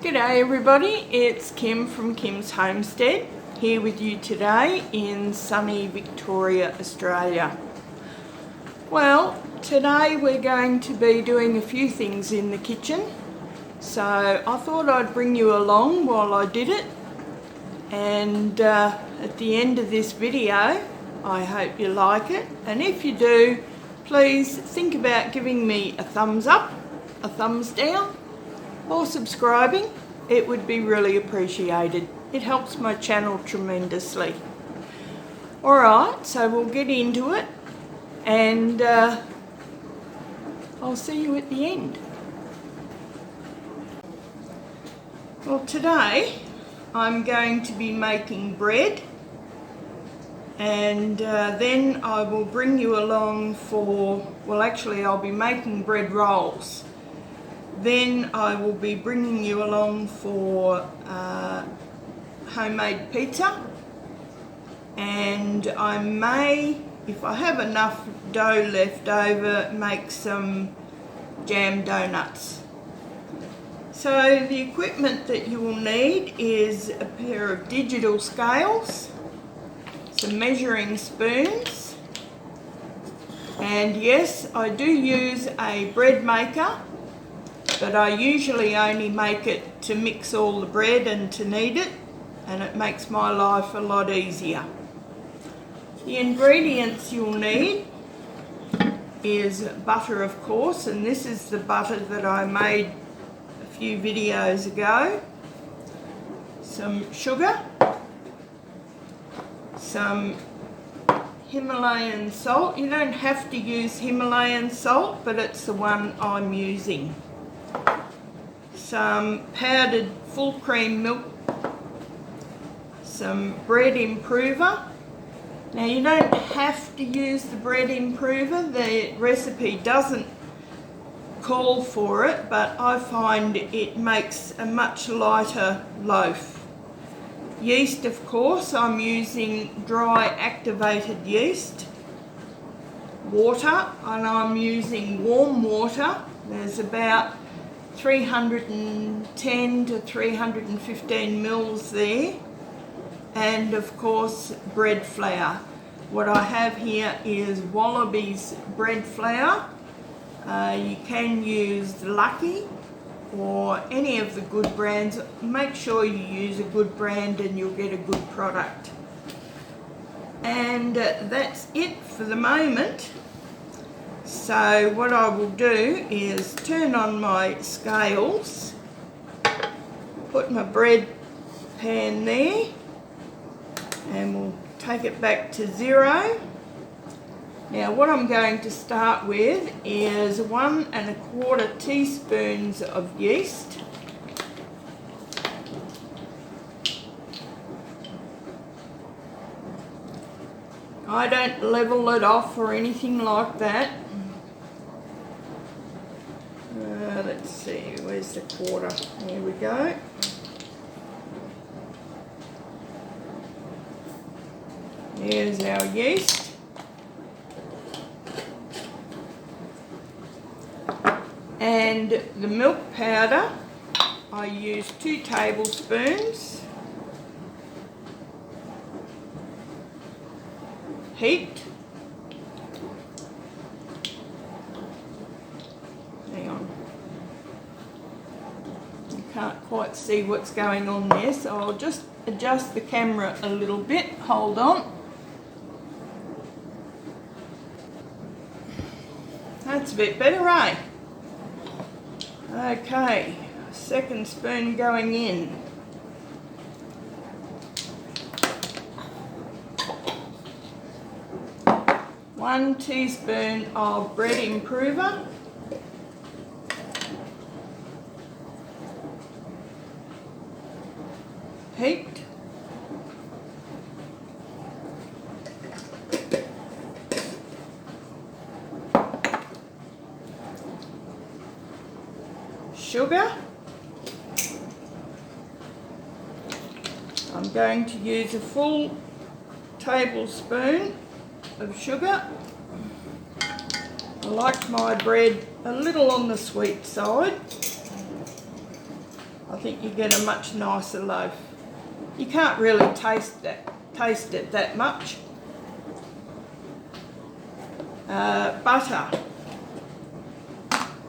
G'day everybody, it's Kim from Kim's Homestead, here with you today in sunny Victoria, Australia. Well, today we're going to be doing a few things in the kitchen, so I thought I'd bring you along while I did it, and at the end of this video, I hope you like it, and if you do, please think about giving me a thumbs up, a thumbs down, or subscribing. It would be really appreciated. It helps my channel tremendously. Alright, so we'll get into it, and I'll see you at the end. Well, today I'm going to be making bread, and then I will bring you along for, well actually I'll be making bread rolls. Then I will be bringing you along for homemade pizza, and I may, if I have enough dough left over, make some jam donuts. So the equipment that you will need is a pair of digital scales, some measuring spoons, and yes, I do use a bread maker, but I usually only make it to mix all the bread and to knead it, and it makes my life a lot easier. The ingredients you'll need is butter, of course, and this is the butter that I made a few videos ago. Some sugar, some Himalayan salt. You don't have to use Himalayan salt, but it's the one I'm using. Some powdered full cream milk, some bread improver. Now you don't have to use the bread improver, the recipe doesn't call for it, but I find it makes a much lighter loaf. Yeast, of course, I'm using dry activated yeast. Water, and I'm using warm water. There's about 310 to 315 mils there, and of course bread flour. What I have here is Wallaby's bread flour. You can use Lucky or any of the good brands. Make sure you use a good brand and you'll get a good product. And that's it for the moment. So what I will do is turn on my scales, put my bread pan there, and we'll take it back to 0. Now what I'm going to start with is 1 1/4 teaspoons of yeast. I don't level it off or anything like that. Let's see, where's the quarter? There we go. Here's our yeast. And the milk powder, I use 2 tablespoons. Heat. Hang on. You can't quite see what's going on there, so I'll just adjust the camera a little bit. Hold on. That's a bit better, eh? Okay, second spoon going in. One teaspoon of bread improver. Heat. Sugar. I'm going to use a full tablespoon of sugar. I like my bread a little on the sweet side. I think you get a much nicer loaf. You can't really taste it that much. Butter.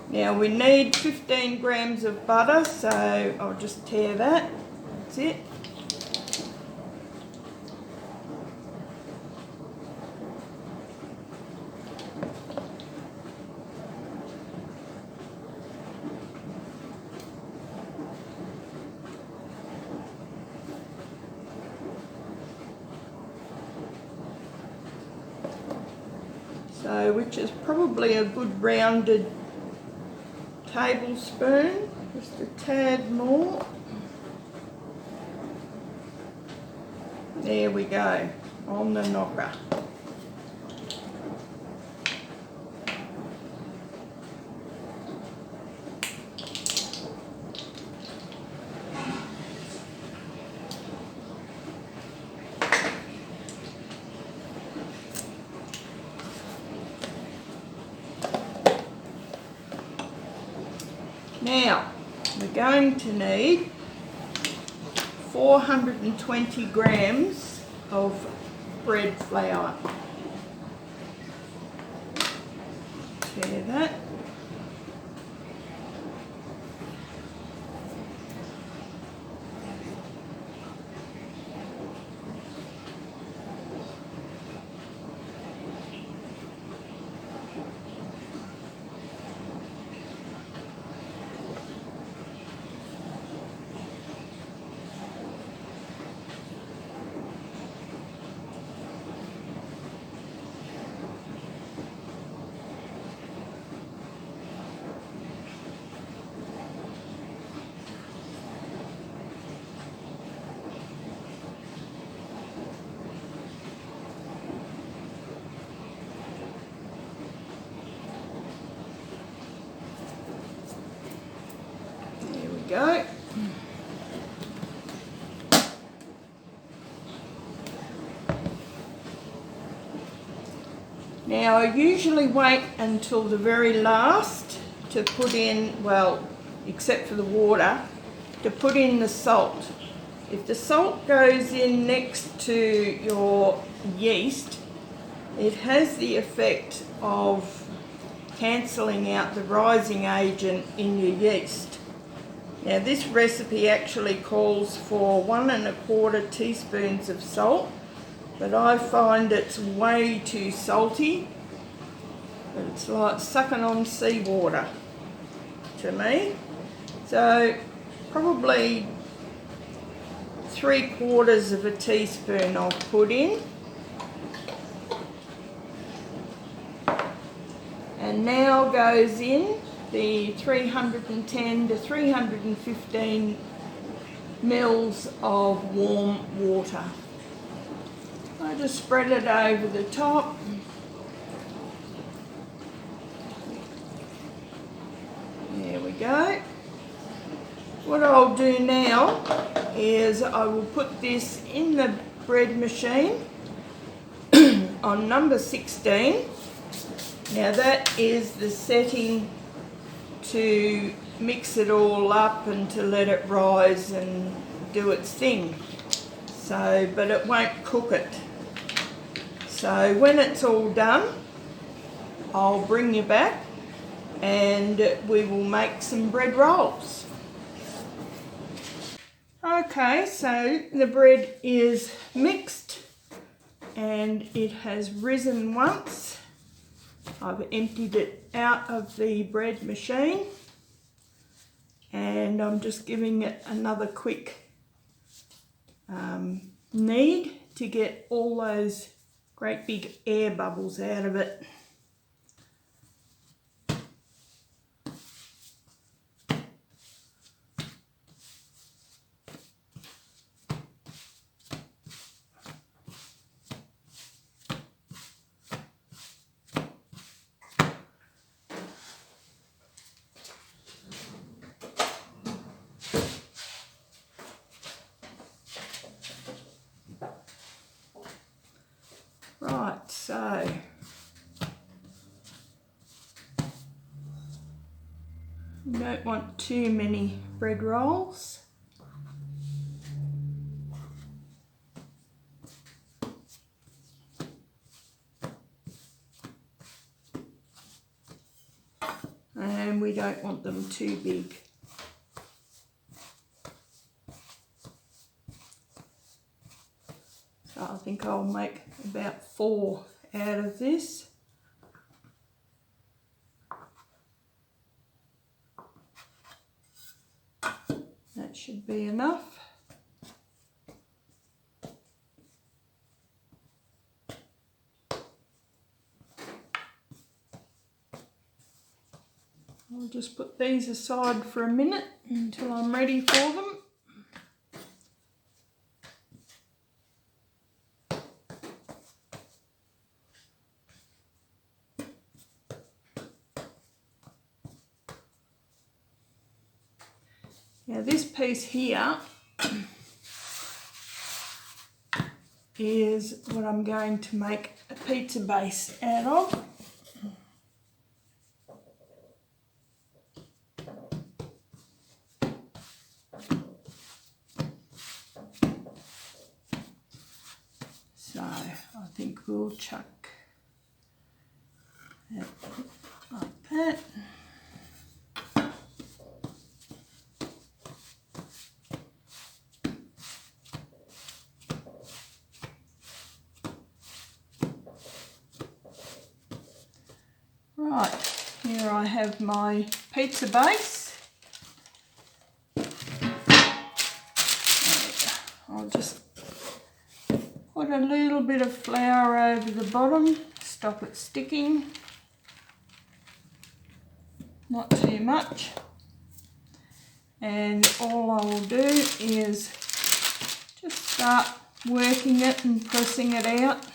Now we need 15 grams of butter, so I'll just tear that. That's it. So, which is probably a good rounded tablespoon, just a tad more. There we go, on the knocker. Now, we're going to need 420 grams of bread flour. Share that. Go. Now I usually wait until the very last to put in, well, except for the water, to put in the salt. If the salt goes in next to your yeast, it has the effect of cancelling out the rising agent in your yeast. Now this recipe actually calls for 1 1/4 teaspoons of salt, but I find it's way too salty. It's like sucking on seawater to me. So probably 3/4 teaspoon I'll put in. And now goes in the 310 to 315 mils of warm water. I just spread it over the top. There we go. What I'll do now is I will put this in the bread machine on number 16. Now that is the setting to mix it all up and to let it rise and do its thing. So, but it won't cook it. So when it's all done, I'll bring you back and we will make some bread rolls. Okay, so the bread is mixed and it has risen once. I've emptied it out of the bread machine and I'm just giving it another quick knead to get all those great big air bubbles out of it. Right, so You don't want too many bread rolls. And we don't want them too big. So I think I'll make about 4 out of this. That should be enough. I'll just put these aside for a minute until I'm ready for them. Now this piece here is what I'm going to make a pizza base out of. So I think we'll chuck that like that. Right, here I have my pizza base. I'll just put a little bit of flour over the bottom, stop it sticking. Not too much. And all I will do is just start working it and pressing it out.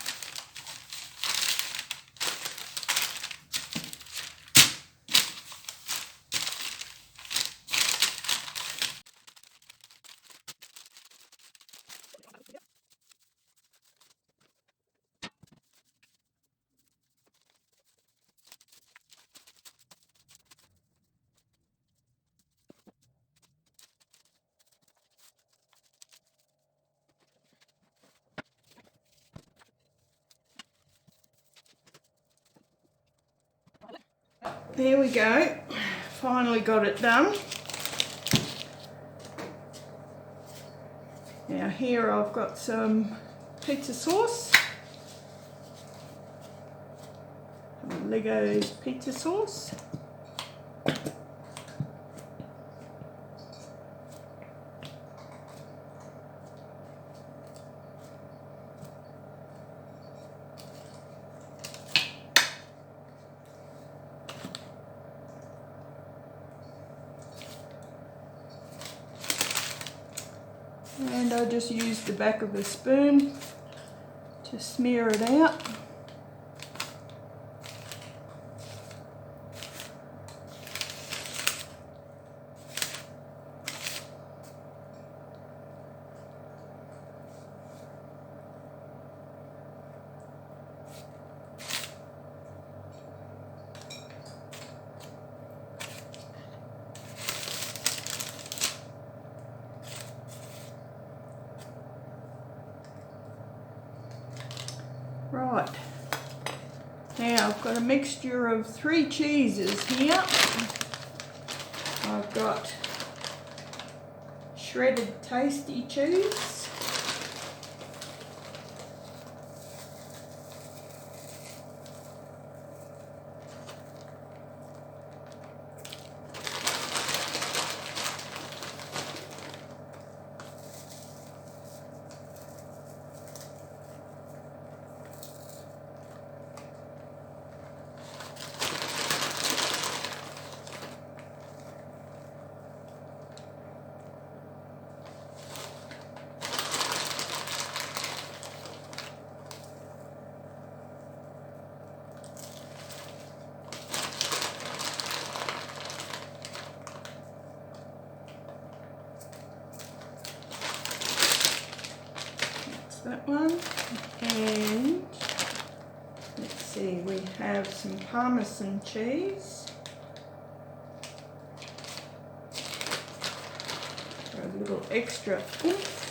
There we go, finally got it done. Now here I've got some pizza sauce, Lego's pizza sauce. And I just use the back of a spoon to smear it out. Right, now I've got a mixture of 3 cheeses here. I've got shredded tasty cheese. That one, and let's see, we have some Parmesan cheese. a little extra oomph.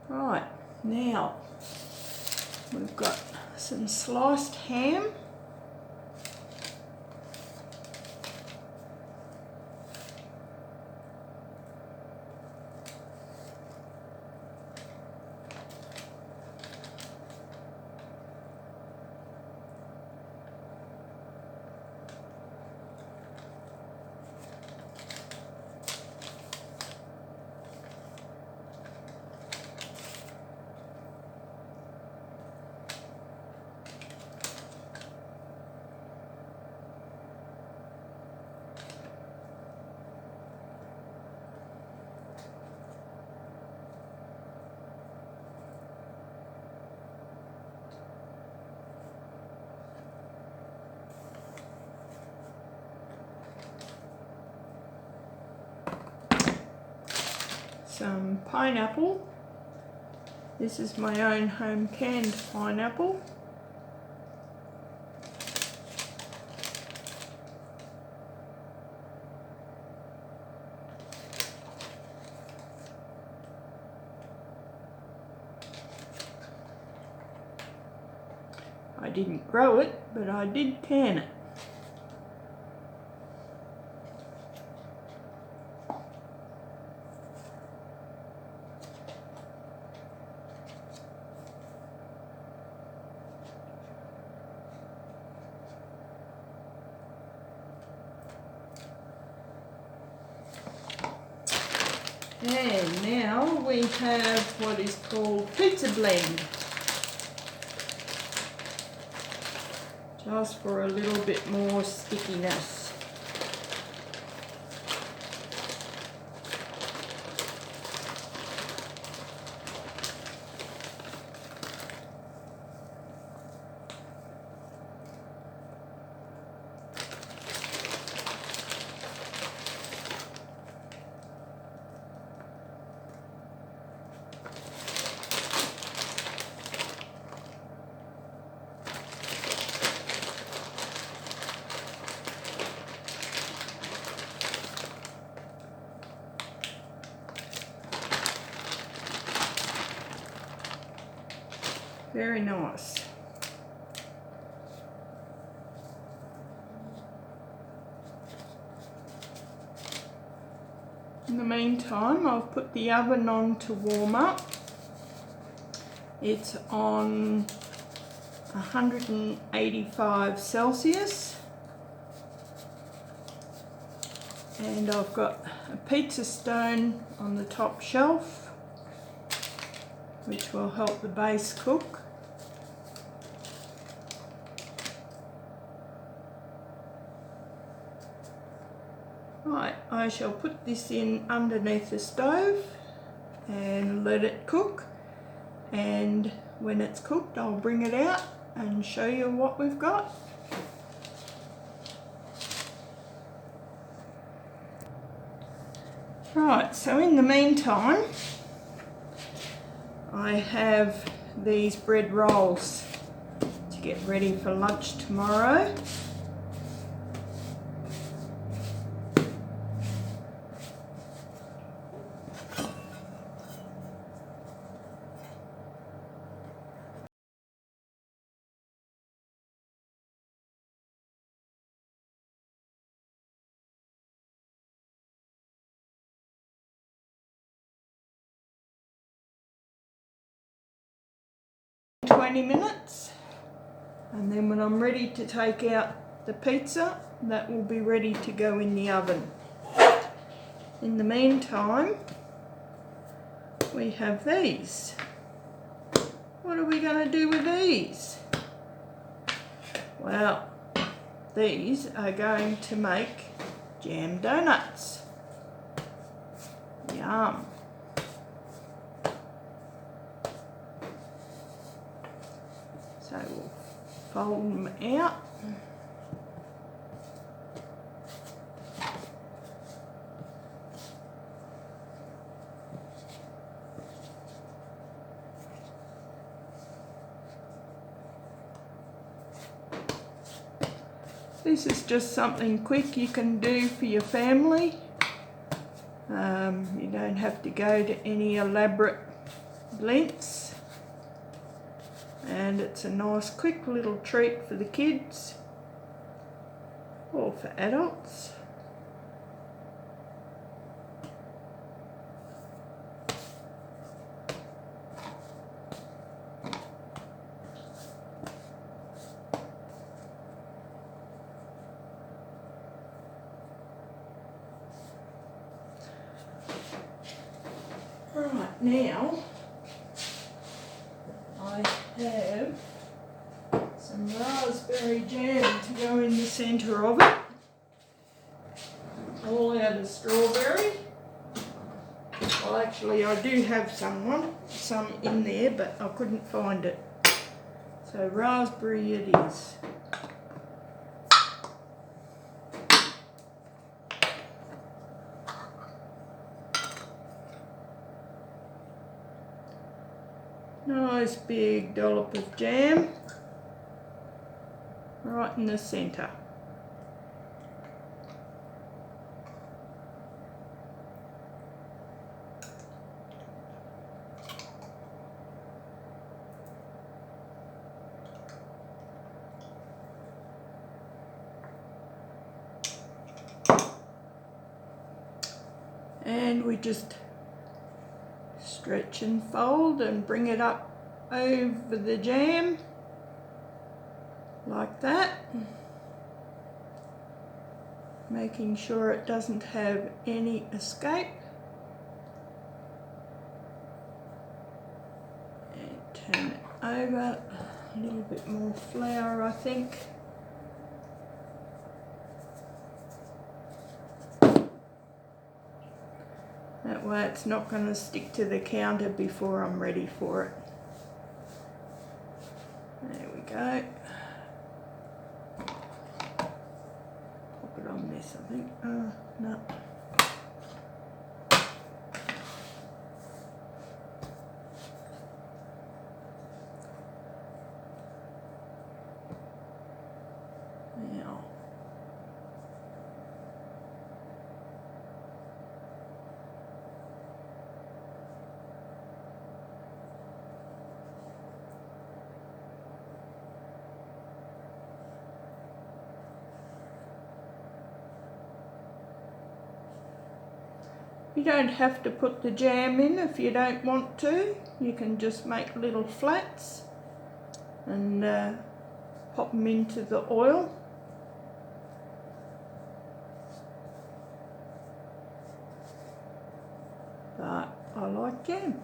Right, now we've got some sliced ham. Some pineapple. This is my own home canned pineapple. I didn't grow it, but I did can it. And now we have what is called pizza blend. Just for a little bit more stickiness. Very nice. In the meantime, I've put the oven on to warm up. It's on 185 Celsius. And I've got a pizza stone on the top shelf, which will help the base cook. Right, I shall put this in underneath the stove and let it cook, and when it's cooked I'll bring it out and show you what we've got. Right, so in the meantime I have these bread rolls to get ready for lunch tomorrow. For 20 minutes, and then when I'm ready to take out the pizza, that will be ready to go in the oven. In the meantime, we have these. What are we going to do with these? Well, these are going to make jam donuts. Yum. So we'll fold them out. This is just something quick you can do for your family. You don't have to go to any elaborate lengths. And it's a nice quick little treat for the kids or for adults. Right, now I have some raspberry jam to go in the centre of it, all out of strawberry. Well, actually I do have some in there, but I couldn't find it. So raspberry it is. Nice big dollop of jam right in the centre. And we just stretch and fold and bring it up over the jam like that, making sure it doesn't have any escape. And turn it over, a little bit more flour I think. That way it's not going to stick to the counter before I'm ready for it. There we go. Pop it on this, I think. Oh, no. Now. You don't have to put the jam in if you don't want to. You can just make little flats and pop them into the oil. But I like jam.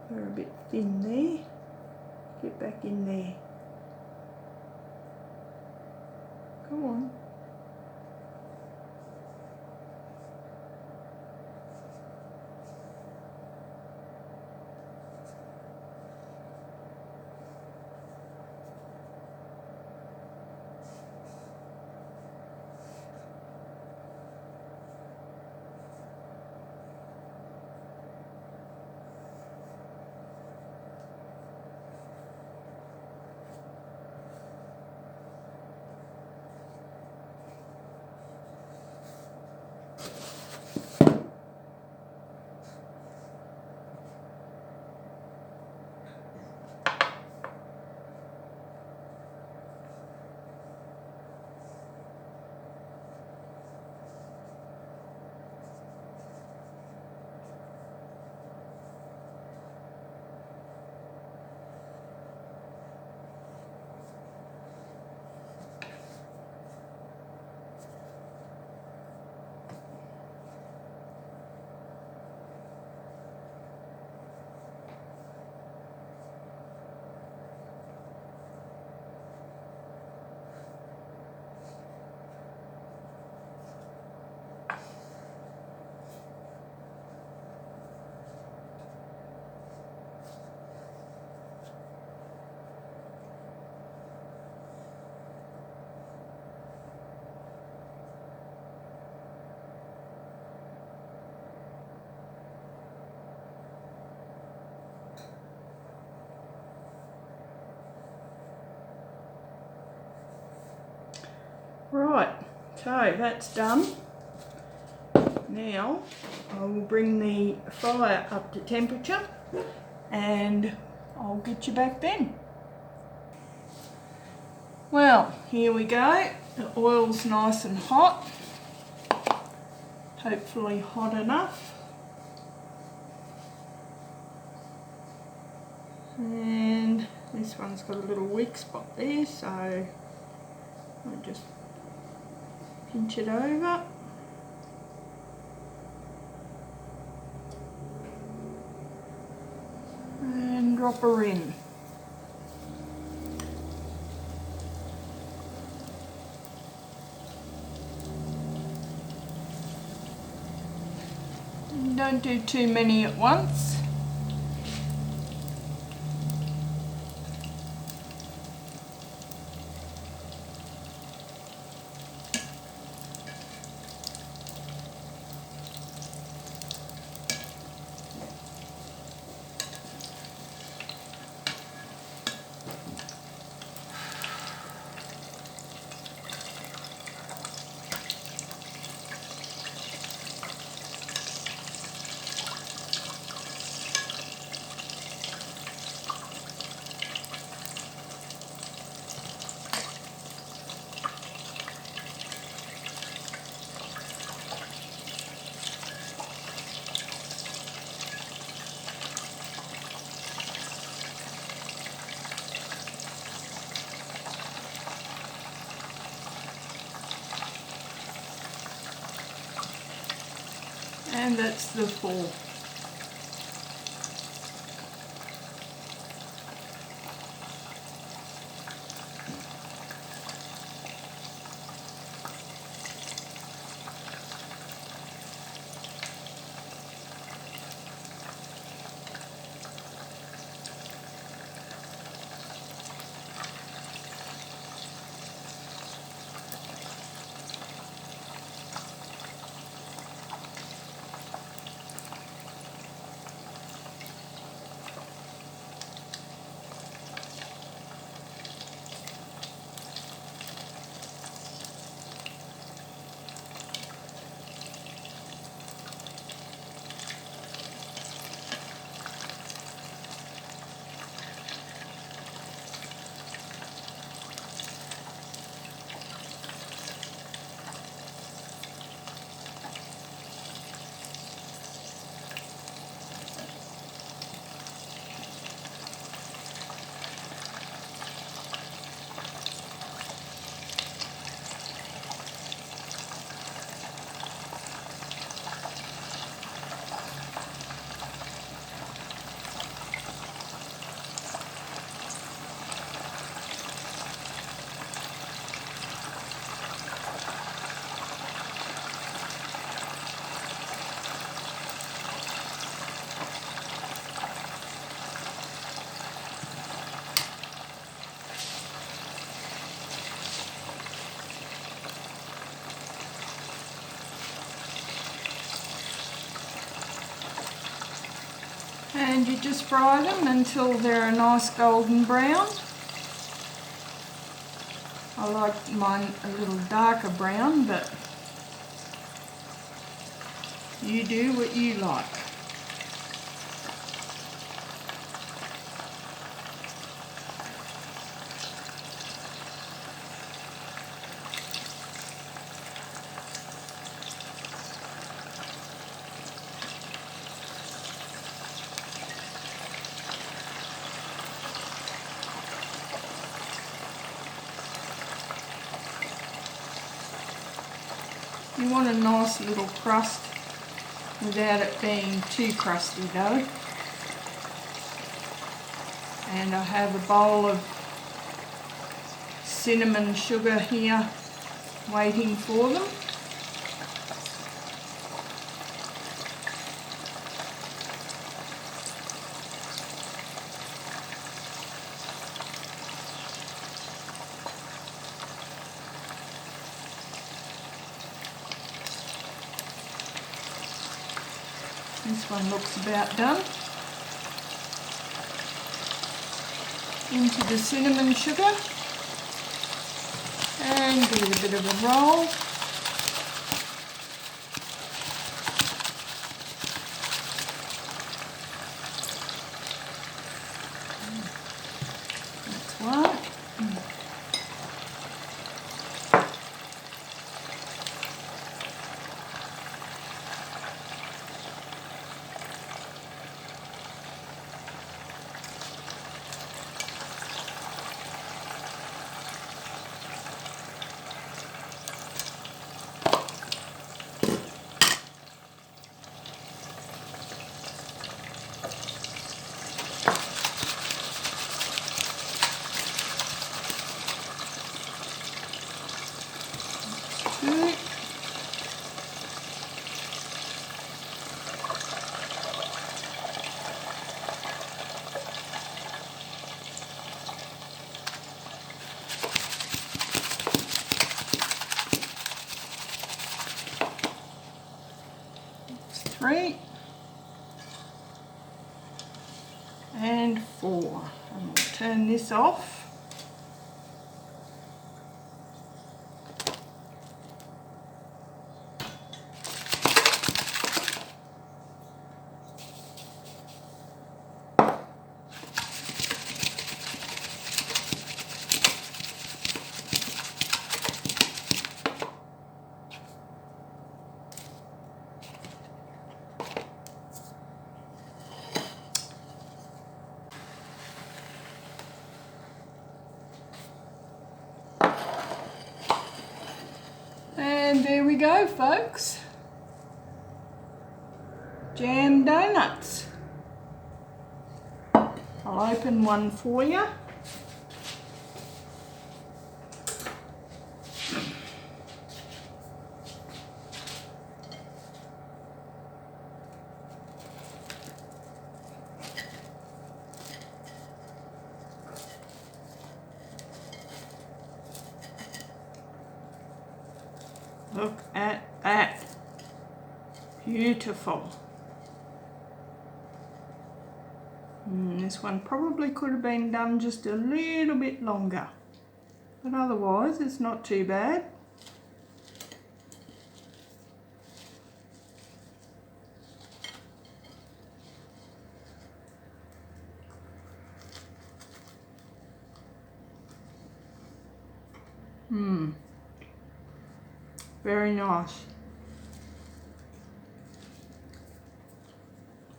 We're a bit thin there. Get back in there. Come on. So that's done. Now I will bring the fire up to temperature and I'll get you back then. Well, here we go. The oil's nice and hot. Hopefully hot enough. And this one's got a little weak spot there, so I'll just pinch it over. And drop her in. And don't do too many at once. And that's the four. And you just fry them until they're a nice golden brown. I like mine a little darker brown, but you do what you like. You want a nice little crust without it being too crusty though. And I have a bowl of cinnamon sugar here waiting for them. This one looks about done. Into the cinnamon sugar and give it a bit of a roll. 3 and 4. And we'll turn this off. And there we go, folks. Jam donuts. I'll open one for you. Look at that. Beautiful. This one probably could have been done just a little bit longer, but otherwise it's not too bad. Very nice.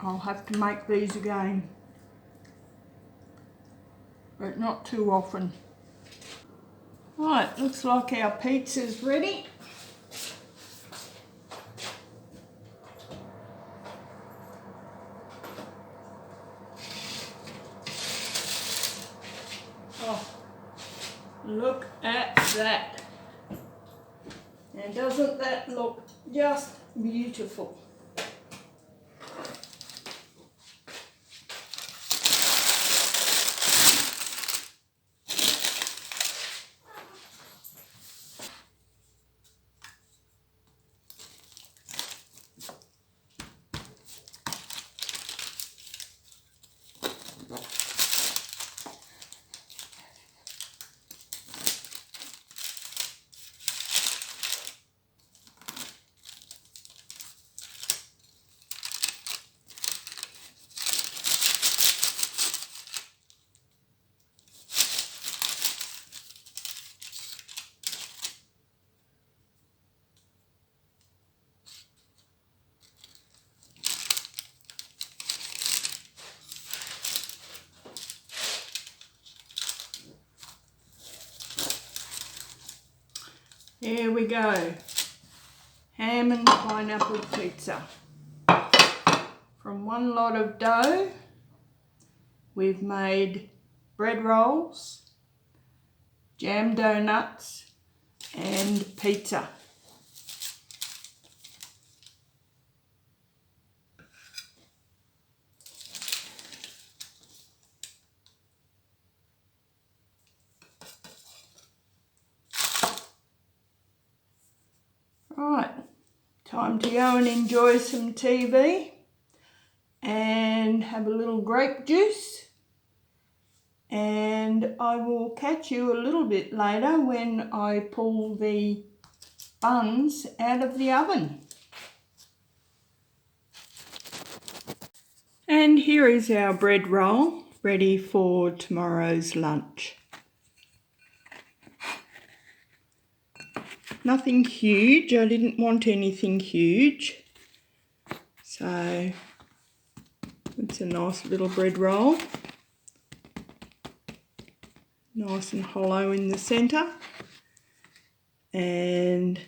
I'll have to make these again, but not too often. Right, looks like our pizza's ready. Oh, look at that. And doesn't that look just beautiful? Here we go. Ham and pineapple pizza. From one lot of dough, we've made bread rolls, jam donuts, and pizza. Right, time to go and enjoy some TV and have a little grape juice, and I will catch you a little bit later when I pull the buns out of the oven. And here is our bread roll ready for tomorrow's lunch. Nothing huge, I didn't want anything huge, so it's a nice little bread roll, nice and hollow in the centre, and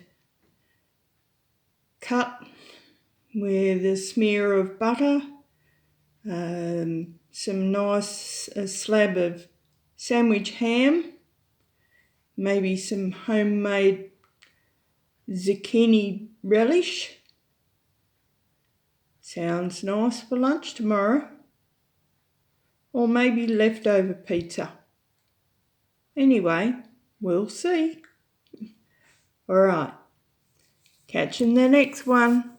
cut with a smear of butter, some nice slab of sandwich ham, maybe some homemade zucchini relish. Sounds nice for lunch tomorrow. Or maybe leftover pizza. Anyway, we'll see. Alright, catch you in the next one.